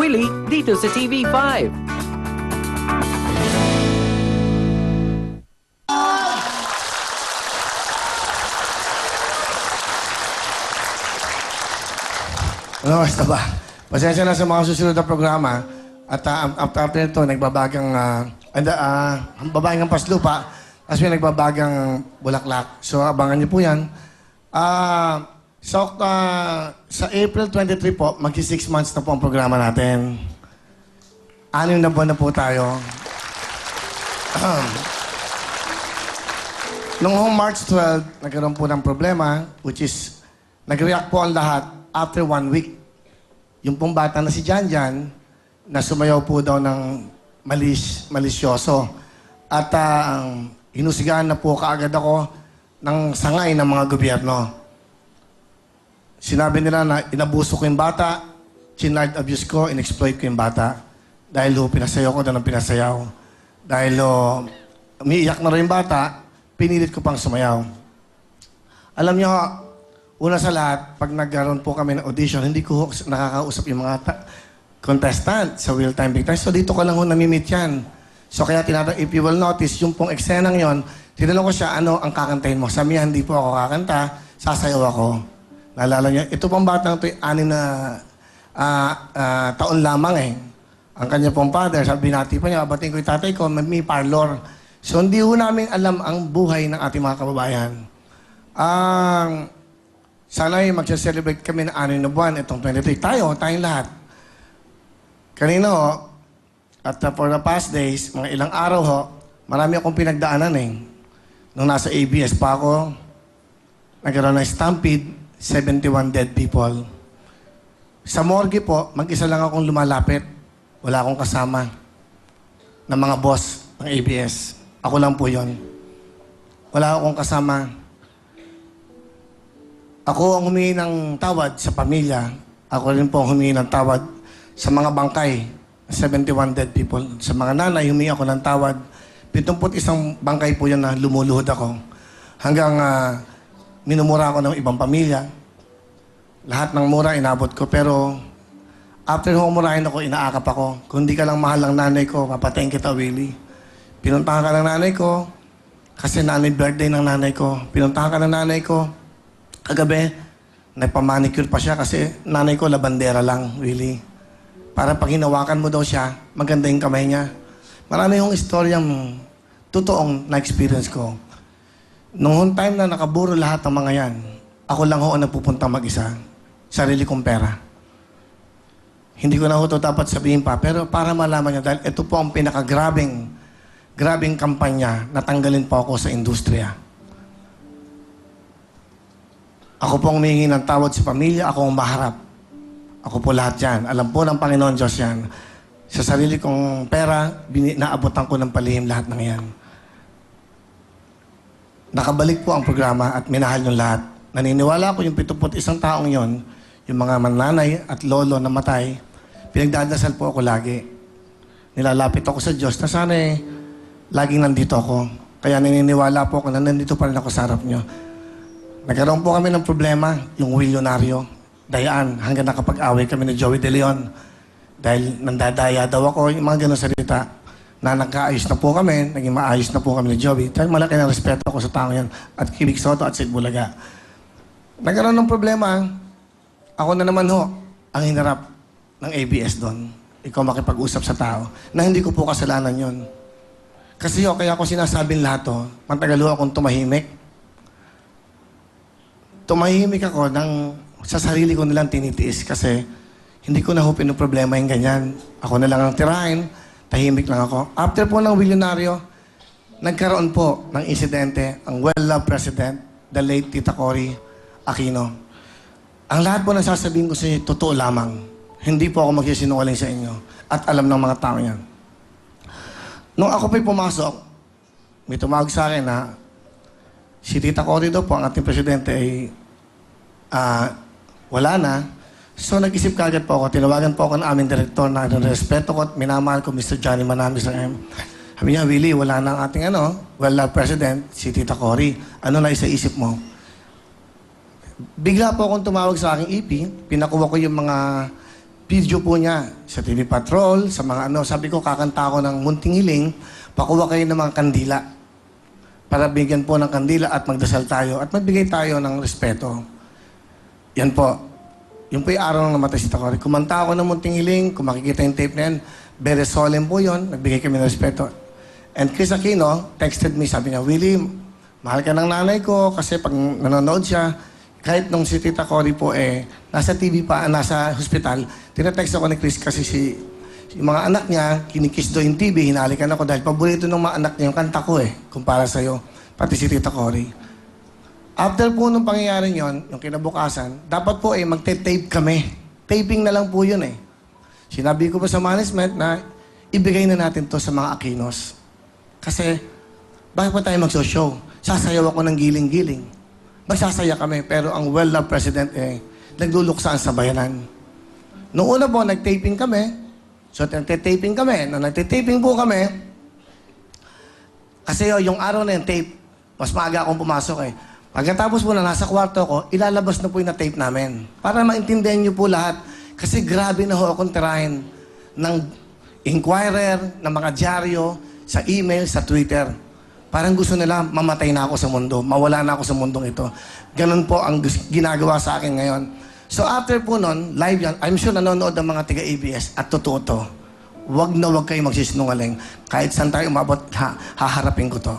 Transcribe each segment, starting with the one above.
Willie dito sa TV5. Ano, basta ba? Pasensya na sa mga susunod na programa. At after ito, nagbabagang ang babaeng ang paslupa, tapos may nagbabagang bulaklak. So, abangan niyo po yan. Sa April 23 po, magsi 6 months na po ang programa natin. 6 na buwan na po tayo. Noong March 12, nagkaroon po ng problema, which is, nag-react po ang lahat after 1 week. Yung pong bata na si Janjan, na sumayaw po daw ng malisyoso. At hinusigaan na po kaagad ako ng sangay ng mga gobyerno. Sinabi nila na inabuso ko yung bata, child abuse ko, inexploit ko yung bata. Dahil pinasayaw ko na ng pinasayaw. Dahil umiiyak na rin yung bata, pinilit ko pang sumayaw. Alam niyo, una sa lahat, pag nagkaroon po kami ng audition, hindi ko nakakausap yung mga contestant sa Real Time Big Time. So dito ko lang namimit yan. So kaya if you will notice, yung pong eksenang yon, tinanong ko siya, ano ang kakantahin mo? Sabi niya, hindi po ako kakanta, sasayaw ako. Naalala niya, ito pong batang ito, 6 na taon lamang eh. Ang kanya pong father, sabi natin pa niya, batiin ko yung tatay ko, may parlor. So hindi ho namin alam ang buhay ng ating mga kababayan. Sana'y mag-celebrate kami ng 6 na buwan, itong 23. Tayong lahat. Kanina ho, at for the past days, mga ilang araw ho, marami akong pinagdaanan eh. Nung nasa ABS pa ako, nagkaroon ng stampede, 71 dead people. Sa morgue po, mag-isa lang akong lumalapit. Wala akong kasama ng mga boss ng ABS. Ako lang po yon. Wala akong kasama. Ako ang humingi ng tawad sa pamilya. Ako rin po ang humingi ng tawad sa mga bangkay. 71 dead people. Sa mga nanay, humingi ako ng tawad. 71 bangkay po yan na lumuluhod ako. Hanggang minumura ako ng ibang pamilya. Lahat ng mura inabot ko. Pero after humurahin ako, inaakap ako. Kung di ka lang mahal ng nanay ko, papatayin kita, Willie. Pinuntahan ka ng nanay ko. Kasi nanay birthday ng nanay ko. Pinuntahan ka ng nanay ko. Kagabi, nagpamanicure pa siya kasi nanay ko labandera lang, Willie. Para pag hinawakan mo daw siya, maganda yung kamay niya. Marami yung istoryang totoong na-experience ko. Noong time na nakaburo lahat ng mga yan, ako lang ho ang napupunta mag-isa. Sarili kong pera. Hindi ko na ho ito dapat sabihin pa, pero para malaman niya, dahil ito po ang pinakagrabing kampanya na tanggalin po ako sa industriya. Ako pong humingi ng tawad sa pamilya, ako ang maharap. Ako po lahat yan. Alam po ng Panginoon Diyos yan. Sa sarili kong pera, naabotan ko ng palihim lahat ng yan. Nakabalik po ang programa at minahal yung lahat. Naniniwala ko yung 71 taong yon, yung mga mananay at lolo na matay, pinagdadasal po ako lagi. Nilalapit ako sa Diyos na sana laging nandito ako. Kaya naniniwala po ako na nandito pa rin ako sa harap niyo. Nagkaroon po kami ng problema, yung Willionario. Dayaan, hanggang nakapag-away kami ni Joey De Leon. Dahil nandadaya daw ako, yung mga ganun salita. Na nagkaayos na po kami, naging maayos na po kami ni Joey. Dahil malaki ng respeto ko sa tao yan. At Kibik Soto at Sid Bulaga. Nagkaroon ng problema, ako na naman ho, ang hinarap ng ABS doon. Ikaw makipag-usap sa tao. Na hindi ko po kasalanan yon. Kasi kaya ako sinasabing lahat to, matagal ho akong tumahimik. Tumahimik ako sa sarili ko nilang tinitiis kasi hindi ko na ho pinoproblema yung ganyan. Ako na lang ang tirahin, tahimik lang ako. After po ng Willionario, nagkaroon po ng insidente ang well-loved president, the late Tita Cory Aquino. Ang lahat po ng sasabihin ko sa inyo, totoo lamang. Hindi po ako magsisinungaling sa inyo. At alam ng mga tao yan. Nung ako po'y pumasok, may tumawag sa akin na si Tita Cory daw po, ang ating presidente, ay wala na. So nag-isip kagad po ako, tinawagan po ako ng aming direktor na respeto ko at minamahal ko, Mr. Johnny Manami sa Sabi niya, Willie, wala na ang ating well-loved president, si Tita Cory. Ano na isa-isip mo? Bigla po akong tumawag sa aking EP, pinakuha ko yung mga video po niya sa TV Patrol, sa mga ano. Sabi ko, kakanta ako ng Munting Hiling, pakuha kayo ng mga kandila para bigyan po ng kandila at magdasal tayo at magbigay tayo ng respeto. Yan po. Yung po yung araw ng namatay si Takori. Kumanta ako ng Munting Hiling, kung makikita yung tape na yan, very solemn po yun, nagbigay kami ng respeto. And Chris Aquino texted me, sabi niya, Willie, mahal ka ng nanay ko kasi pag nanonood siya, kahit nung si Tita Cory po nasa TV pa, nasa hospital, tinatext ako ni Chris kasi yung mga anak niya, kinikiss do yung TV, hinalikan ako dahil paborito ng mga anak niya yung kanta ko kumpara sa'yo, pati si Tita Cory. After po nung pangyayari yon, yung kinabukasan, dapat po magte-tape kami. Taping na lang po yun Sinabi ko pa sa management na ibigay na natin to sa mga Aquinos. Kasi, bakit pa tayo magso-show? Sasayaw ako ng giling-giling. Magsasaya kami, pero ang well-loved president nagluluksaan sa bayanan. Noong una po, nag-taping kami. So, nagte-taping kami. Nung nagte-taping po kami, kasi yung araw na yung tape, mas maaga akong pumasok Pagkatapos po na nasa kwarto ko, ilalabas na po yung na-tape namin. Para maintindihan niyo po lahat. Kasi grabe na ho akong tirahin ng Inquirer, ng mga dyaryo, sa email, sa Twitter. Parang gusto nila mamatay na ako sa mundo, mawala na ako sa mundong ito. Ganun po ang ginagawa sa akin ngayon. So after po nun, live yan, I'm sure nanonood ng mga taga-ABS at totoo to. Wag na wag kayo magsisinungaling. Kahit saan tayo umabot, haharapin ko to.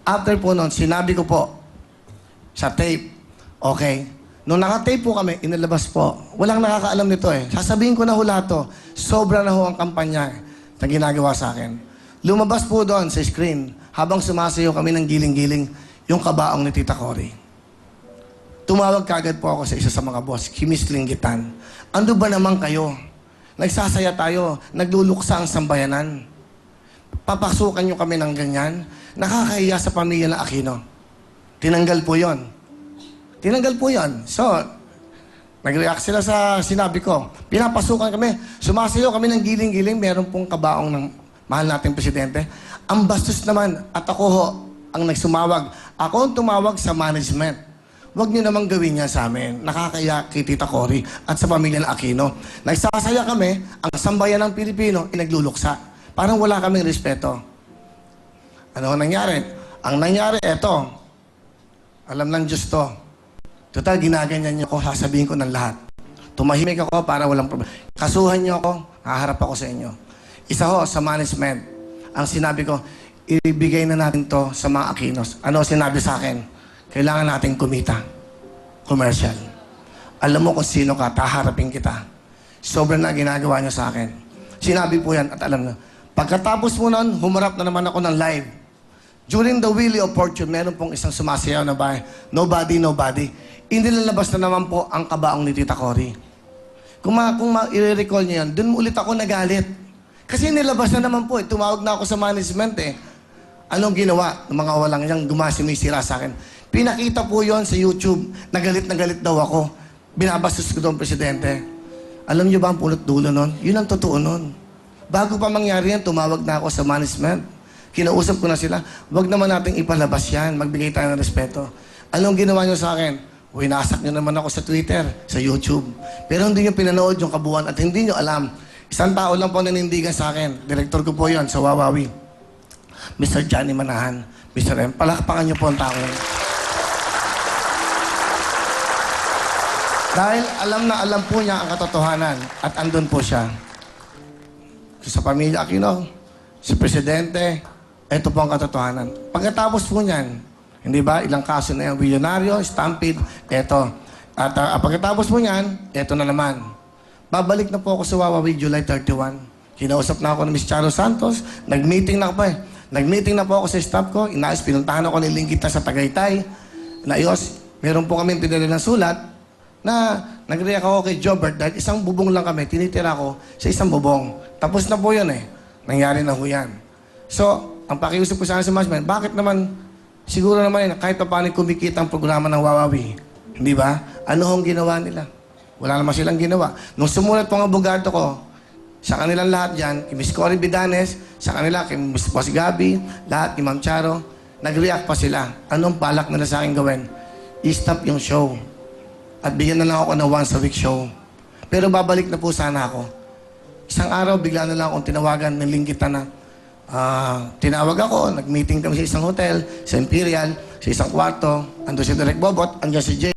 After po nun, sinabi ko po sa tape, okay, nung naka-tape po kami, inilabas po. Walang nakakaalam nito Sasabihin ko na ho lahat to. Sobra na ho ang kampanya na ginagawa sa akin. Lumabas po doon sa screen, habang sumasayaw kami ng giling-giling, yung kabaong ni Tita Cory. Tumawag kagad po ako sa isa sa mga boss, Kimis Linggitan. Ando ba naman kayo? Nagsasaya tayo, nagluluksa ang sambayanan. Papasukan nyo kami ng ganyan. Nakakahiya sa pamilya ng Aquino. Tinanggal po yon. Tinanggal po yon. So, nag-react sila sa sinabi ko. Pinapasukan kami, sumasayaw kami ng giling-giling, meron pong kabaong ng mahal nating presidente. Ang bastos naman, at ako ho, ang nagsumawag. Ako ang tumawag sa management. Huwag niyo namang gawin niya sa amin. Nakakaya kay Tita Cory at sa pamilya ng Aquino. Nagsasaya kami, ang sambayan ng Pilipino, inagluluksa. Parang wala kaming respeto. Ano ang nangyari? Ang nangyari, eto. Alam ng Diyos to. Total, ginaganyan niyo ako, sasabihin ko ng lahat. Tumahimik ako para walang problema. Kasuhan niyo ako, haharap ako sa inyo. Isa ho, sa management. Ang sinabi ko, ibigay na natin to sa mga Aquinos. Ano sinabi sa akin? Kailangan natin kumita. Commercial. Alam mo kung sino ka, taharapin kita. Sobrang na ginagawa niyo sa akin. Sinabi po yan at alam na. Pagkatapos mo nun, humarap na naman ako ng live. During the Wheel of Fortune, meron pong isang sumasayaw na bahay. Nobody, nobody. Inilalabas na naman po ang kabaong ni Tita Cory. Kung i-recall niyo yan, dun ulit ako nagalit. Kasi nilabas na naman po Tumawag na ako sa management Anong ginawa ng mga walang yang sumisira sa akin? Pinakita po yon sa YouTube. Nagalit na galit daw ako. Binabastos ko doon, Presidente. Alam niyo ba ang pulot dulo nun? Yun ang totoo nun. Bago pa mangyari yan, tumawag na ako sa management. Kinausap ko na sila. Huwag naman nating ipalabas yan. Magbigay tayo ng respeto. Anong ginawa niyo sa akin? Winasak niyo naman ako sa Twitter, sa YouTube. Pero hindi niyo pinanood yung kabuuan at hindi niyo alam. Isang tao lang po nanindigan sa akin. Direktor ko po yon sa Wawawi. Mr. Johnny Manahan. Mr. M. Palakpakan niyo po ang tao yun. Dahil alam na alam po niya ang katotohanan at andun po siya. Sa pamilya Aquino, si Presidente, ito po ang katotohanan. Pagkatapos po niyan, hindi ba, ilang kaso na yan, Billionario, Stampede, eto. At pagkatapos po niyan, eto na naman. Babalik na po ako sa Wawawi July 31. Kinausap na ako ni Ms. Charo Santos. Nag-meeting na ako Nag-meeting na po ako sa staff ko. Inayos, pinuntahan ako ni Lingkita sa Tagaytay. Naayos, meron po kami pinili ng sulat na nag-react ako kay Jobert dahil isang bubong lang kami. Tinitira ko sa isang bubong. Tapos na po yun Nangyari na po yan. So, ang pakiusap ko sa management, bakit naman, siguro naman kahit pa paano kumikita ang programa ng Wawawi. Hindi ba? Ano hong ginawa nila? Wala naman silang ginawa. Nung sumulat po ang abogado ko, sa kanilang lahat dyan, kay Ms. Cory Bidanes, sa kanila, kay Ms. Boss Gabi, lahat, kay Ma'am Charo, nag-react pa sila. Anong balak nila sa akin gawin? I-stop yung show. At bigyan na lang ako ng once a week show. Pero babalik na po sana ako. Isang araw, bigla na lang akong tinawagan ng Linggitan na tinawag ako, nag-meeting kami sa isang hotel, sa Imperial, sa isang kwarto, ando si Direk Bobot, andyan si Jay.